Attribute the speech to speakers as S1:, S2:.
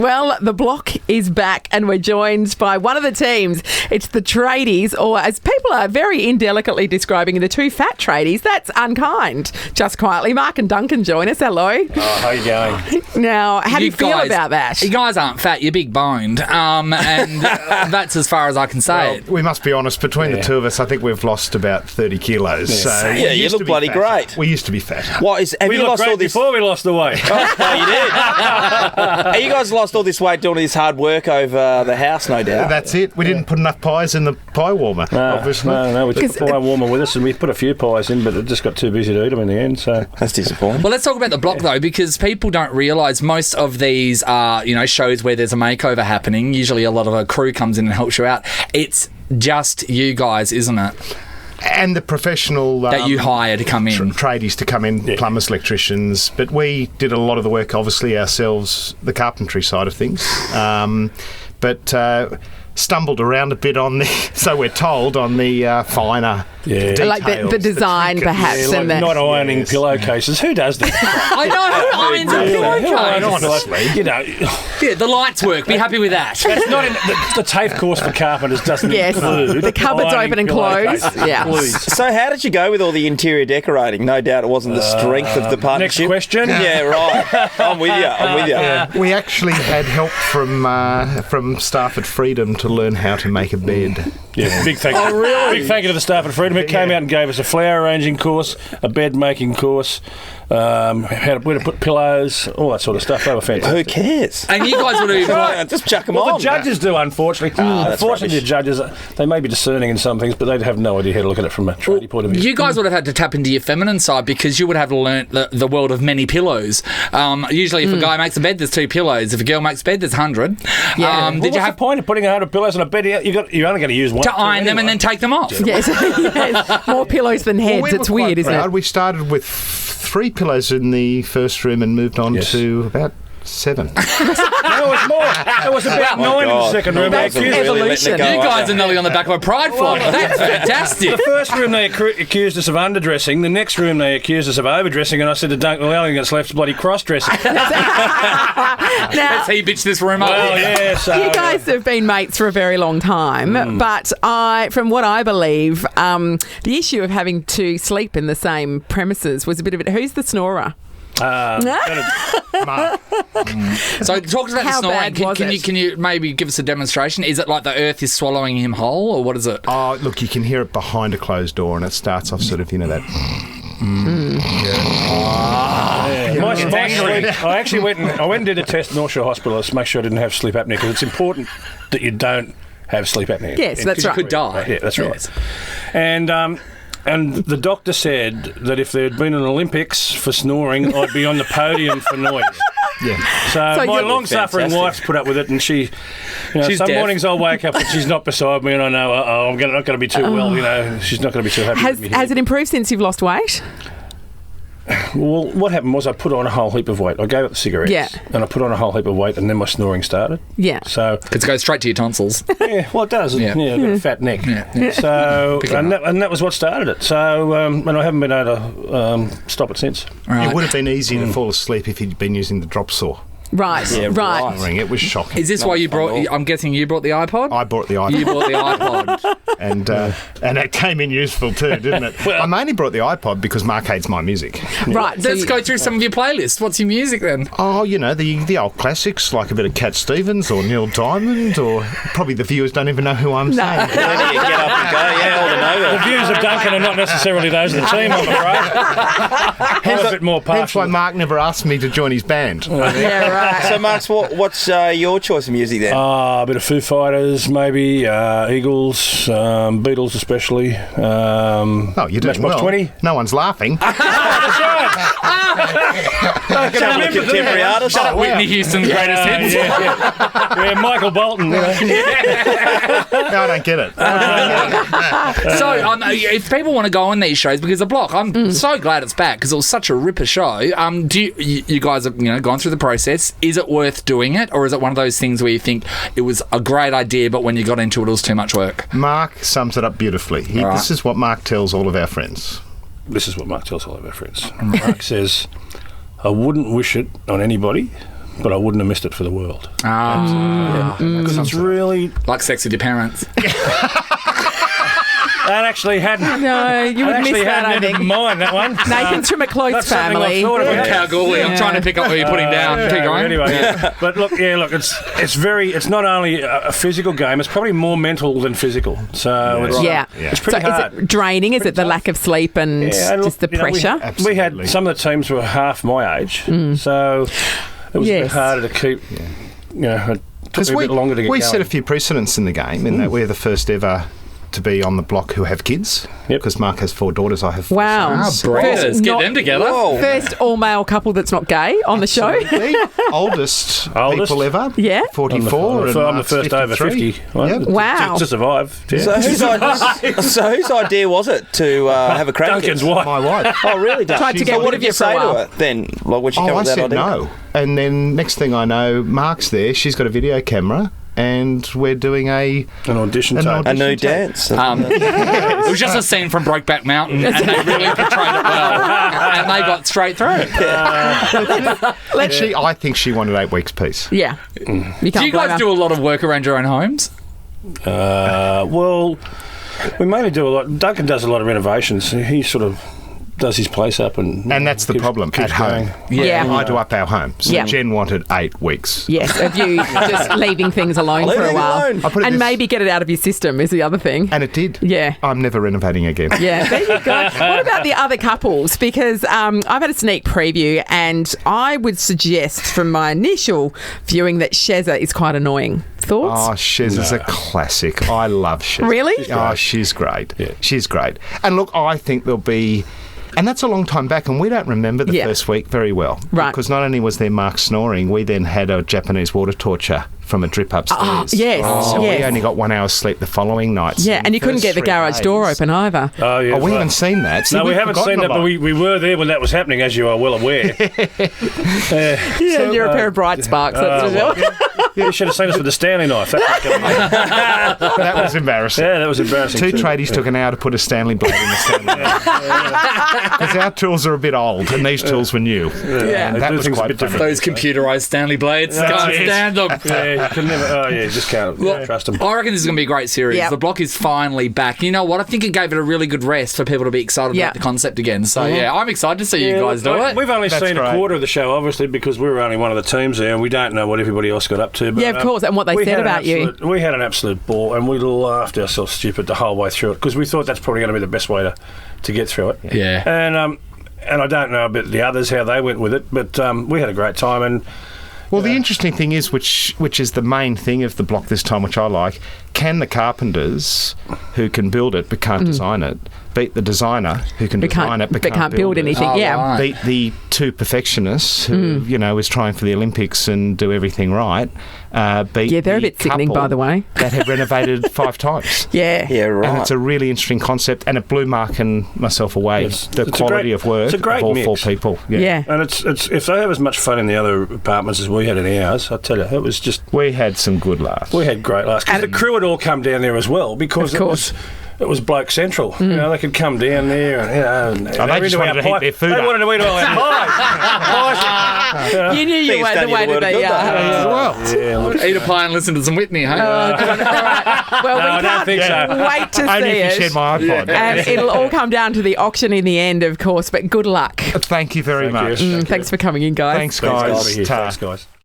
S1: Well, the block is back and we're joined by one of the teams. It's the Tradies, or as people are very indelicately describing, the Two Fat Tradies. That's unkind. Just quietly, Mark and Duncan join us. Hello.
S2: Oh, how you going?
S1: Now, how do you feel about that?
S3: You guys aren't fat, you're big boned. And that's as far as I can say it.
S4: We must be honest, between the two of us, I think we've lost about 30 kilos.
S2: Yeah.
S4: So
S5: you look bloody great.
S4: We used to be fat.
S2: We lost all this before we lost the weight.
S5: Oh, you did. You guys lost all this weight doing this hard work over the house, no doubt.
S4: That's it. We didn't put enough pies in the pie warmer, obviously.
S2: No, we took the pie warmer with us and we put a few pies in, but it just got too busy to eat them in the end. So
S5: that's disappointing.
S3: Well, let's talk about the block though, because people don't realise most of these are, shows where there's a makeover happening. Usually a lot of a crew comes in and helps you out. It's just you guys, isn't it?
S4: And the professional...
S3: that you hire to come in.
S4: Tradies to come in, plumbers, electricians. But we did a lot of the work, obviously, ourselves, the carpentry side of things. But stumbled around a bit on the, so we're told, on the finer details.
S1: Like the design, perhaps.
S2: Like not ironing pillowcases. Who does that?
S3: I know, who irons a pillowcase?
S2: Honestly,
S3: the lights work. Be happy with that.
S2: That's not in the TAFE course for carpenters doesn't include
S1: the cupboards open and close. Yeah.
S5: So how did you go with all the interior decorating? No doubt it wasn't the strength of the partnership.
S2: Next question.
S5: Yeah, right. I'm with you.
S4: Yeah. We actually had help from staff at Freedom to learn how to make a bed.
S2: Yeah, big thank you. Big thank you to the staff at Freedom. It came out and gave us a flower arranging course, a bed making course, where to put pillows, all that sort of stuff. They were fantastic.
S5: Who cares?
S3: And you guys would have
S5: just chuck them
S2: on.
S5: on.
S2: The judges do, unfortunately. Unfortunately, the judges, they may be discerning in some things, but they have no idea how to look at it from a tradie point of view.
S3: You guys would have had to tap into your feminine side because you would have learnt the world of many pillows. Usually, if a guy makes a bed, there's 2 pillows. If a girl makes a bed, there's 100.
S1: Yeah.
S2: What's the point of putting 100 pillows on a bed? You're only going to use one.
S3: To iron them and then take them off.
S1: Yes. More pillows than heads. It's weird, isn't it?
S4: We started with 3 pillows in the first room and moved on to about 7.
S2: No, it was more. It was about 9 in the second room.
S1: That's evolution.
S3: You guys are nearly on the back of a pride flag. That's fantastic.
S2: The first room they accused us of underdressing. The next room they accused us of overdressing. And I said to Duncan, the only thing that's left is bloody cross-dressing.
S3: Let's bitch this room up.
S2: Well, yeah, so,
S1: you guys have been mates for a very long time, but from what I believe, the issue of having to sleep in the same premises was a bit of it. Who's the snorer?
S3: So talk about the snoring. Can you maybe give us a demonstration? Is it like the earth is swallowing him whole, or what is it?
S4: Oh, look, you can hear it behind a closed door, and it starts off sort of, that.
S2: I actually went and did a test in North Shore Hospital to make sure I didn't have sleep apnea, because it's important that you don't have sleep apnea.
S1: Yes, that's right.
S3: You could die.
S2: Yeah, that's right. And the doctor said that if there had been an Olympics for snoring, I'd be on the podium for noise. Yeah. So my long-suffering wife's put up with it, and she, some
S3: deaf.
S2: Mornings I'll wake up and she's not beside me, and I know I'm not going to be too well. She's not going to be too happy with me.
S1: Has it improved since you've lost weight?
S2: Well, what happened was I put on a whole heap of weight. I gave up the cigarettes, and I put on a whole heap of weight, and then my snoring started.
S1: Yeah.
S2: So
S3: it goes straight to your tonsils.
S2: Yeah, well, it does. Yeah, I've got a fat neck. Yeah. So and that was what started it. So and I haven't been able to stop it since.
S4: Right. It would have been easy to fall asleep if you'd been using the drop saw.
S1: Right, right.
S4: It was shocking.
S3: Is this why you brought... I'm guessing you brought the iPod?
S4: I brought the iPod.
S3: You brought the iPod.
S4: And it came in useful too, didn't it? Well, I mainly brought the iPod because Mark hates my music.
S1: Right.
S3: Let's go through some of your playlists. What's your music then?
S4: Oh, the old classics, like a bit of Cat Stevens or Neil Diamond, or probably the viewers don't even know who I'm saying.
S5: Where do you get up and go? Yeah, all the know.
S2: The views of Duncan are not necessarily those of the team, I'm afraid. Hence, a bit more partial.
S4: Hence why Mark never asked me to join his band.
S1: Yeah, right.
S5: So, Mark, what's your choice of music then?
S2: A bit of Foo Fighters, maybe, Eagles, Beatles especially.
S4: You're doing well.
S2: 20.
S4: No one's laughing.
S2: That's right.
S5: Contemporary artist.
S3: Shut up, Whitney Houston's greatest hits.
S2: Yeah, Michael Bolton.
S4: No, I don't get it.
S3: So, if people want to go on these shows, because the block, I'm so glad it's back because it was such a ripper show. Do you guys have gone through the process? Is it worth doing it, or is it one of those things where you think it was a great idea, but when you got into it, it was too much work?
S4: Mark sums it up beautifully. This is what Mark tells all of our friends.
S2: This is what Mark tells all of our friends. Mark says, I wouldn't wish it on anybody, but I wouldn't have missed it for the world. Because it's really...
S3: Like sex with your parents.
S2: That actually hadn't...
S1: No, you would miss that, I
S2: entered
S1: think.
S2: mind, that one.
S1: Nathan's from a close
S2: That's something I've
S1: family.
S2: thought about.
S3: Kalgoorlie. I'm trying to pick up what you're putting down. Keep going.
S2: Anyway, but look, it's not only a physical game, it's probably more mental than physical. So it's pretty hard.
S1: Is it draining? Is it the lack of sleep and just the pressure?
S2: We had some of the teams were half my age, so it was a bit harder to keep. It took me a bit longer to get going.
S4: We set a few precedents in the game in that we're the first ever to be on the block who have kids. Because Mark has 4 daughters, I have 4 sons.
S3: Brothers, get them together.
S1: First all-male couple that's not gay on the show.
S4: Oldest people ever.
S1: Yeah.
S4: 44.
S2: I'm the first over 50.
S4: Yep.
S1: Wow.
S2: To survive. Yeah.
S5: So whose idea was it to have a crack?
S2: Duncan's wife.
S4: My wife.
S5: Oh, really?
S1: Tried to get rid of you for a while.
S5: To it then? Like, when she came
S4: I
S5: with that
S4: said
S5: idea?
S4: no. And then next thing I know, Mark's there. She's got a video camera. And we're doing an
S2: audition tape.
S5: A nude dance.
S3: It was just a scene from Brokeback Mountain, and they really portrayed it well, and they got straight through.
S4: Actually, I think she wanted 8 weeks peace.
S1: Yeah. You
S3: Do you guys do a lot of work around your own homes?
S2: Well, we mainly do a lot. Duncan does a lot of renovations. He sort of does his place up and
S4: that's the problem at home.
S1: Yeah.
S4: I do up our home. So
S1: Yeah.
S4: Jen wanted 8 weeks.
S1: Yes, of you just leaving things alone for a while. And maybe get it out of your system is the other thing.
S4: And it did.
S1: Yeah.
S4: I'm never renovating again.
S1: Yeah, there you go. What about the other couples? Because I've had a sneak preview and I would suggest from my initial viewing that Sheza is quite annoying. Thoughts?
S4: Oh, Shez is a classic. I love Shez.
S1: Really?
S4: She's great.
S2: Yeah.
S4: She's great. And look, I think there'll be... And that's a long time back, and we don't remember the first week very well.
S1: Right.
S4: Because not only was there Mark snoring, we then had a Japanese water torture from a drip upstairs.
S1: Yes.
S4: So we only got 1 hour's sleep the following night. So
S1: Yeah, and you couldn't get the garage door open either.
S2: Oh, yeah.
S4: We haven't seen that. See,
S2: No, we
S4: we've
S2: haven't
S4: forgotten
S2: seen
S4: a
S2: that, but
S4: lot.
S2: we were there when that was happening, as you are well aware.
S1: Yeah, you're a pair of bright sparks. That's for sure.
S2: You should have seen us with the Stanley knife.
S4: That was embarrassing.
S2: Yeah, that was embarrassing.
S4: Two
S2: too.
S4: tradies took an hour to put a Stanley blade in the Stanley knife. Because our tools are a bit old, and these tools were new.
S1: Yeah.
S4: That
S2: do
S4: was
S2: things a
S4: quite
S2: bit
S4: funny.
S3: Those computerised Stanley blades. Can't stand them.
S2: Yeah, you can never. You just can't trust them.
S3: I reckon this is going to be a great series.
S1: Yep.
S3: The block is finally back. You know what? I think it gave it a really good rest for people to be excited
S1: Yep.
S3: about the concept again. So, yeah, I'm excited to see you guys do it.
S2: We've only
S4: That's
S2: seen
S4: great.
S2: a quarter of the show, obviously, because we were only one of the teams there, and we don't know what everybody else got up to. But,
S1: Yeah, of course, and what they
S2: we
S1: said
S2: had an
S1: about you.
S2: absolute- We had an absolute ball, and we laughed ourselves stupid the whole way through it because we thought that's probably going to be the best way to get through it.
S3: Yeah.
S2: And I don't know about the others how they went with it, but we had a great time. And
S4: Well, the interesting thing is, which is the main thing of the block this time, which I like, can the carpenters who can build it but can't design it beat the designer who can design it but can't build it?
S1: anything?
S3: Oh,
S1: yeah.
S3: right.
S4: Beat the 2 perfectionists who, is trying for the Olympics and do everything right. Beat
S1: Yeah, they're a
S4: the
S1: bit sickening,
S4: couple
S1: by the way.
S4: that have renovated 5 times.
S1: Yeah.
S5: Yeah, right.
S4: And it's a really interesting concept, and it blew Mark and myself away. The
S2: it's
S4: quality
S2: a great-
S4: of work
S2: it's a great
S4: of all
S2: mix.
S4: 4 people.
S1: Yeah.
S2: And it's if they have as much fun in the other apartments as we had in ours, I tell you, it was just
S4: We had some good laughs.
S2: we had great laughs. 'Cause the crew had all come down there as well because
S1: Of course.
S2: it was bloke central. You know, they could come down there and they
S4: they
S2: were
S4: just
S2: into
S4: wanted
S2: our
S4: to heat
S2: pie.
S4: their food
S2: They
S4: up.
S2: wanted to eat all our pies.
S1: You knew you
S5: Think
S1: were
S5: it's
S1: the
S5: done you
S1: way
S5: the
S1: that
S5: word of
S1: they
S5: good,
S1: are.
S4: well.
S2: Yeah, look,
S3: Eat a pie and listen to some Whitney, hey?
S1: All right. Well,
S2: No, I
S1: we
S2: don't
S1: can't
S2: think so.
S1: wait to
S4: Only
S1: see
S4: if you
S1: it.
S4: shared my iPod.
S1: And it'll all come down to the auction in the end, of course, but good luck.
S4: Thank you very
S2: Thank
S4: much.
S2: you.
S1: Thanks for coming in, guys.
S4: Thanks,
S2: Thanks,
S4: guys.
S2: guys.
S4: Ta.
S2: Thanks, guys.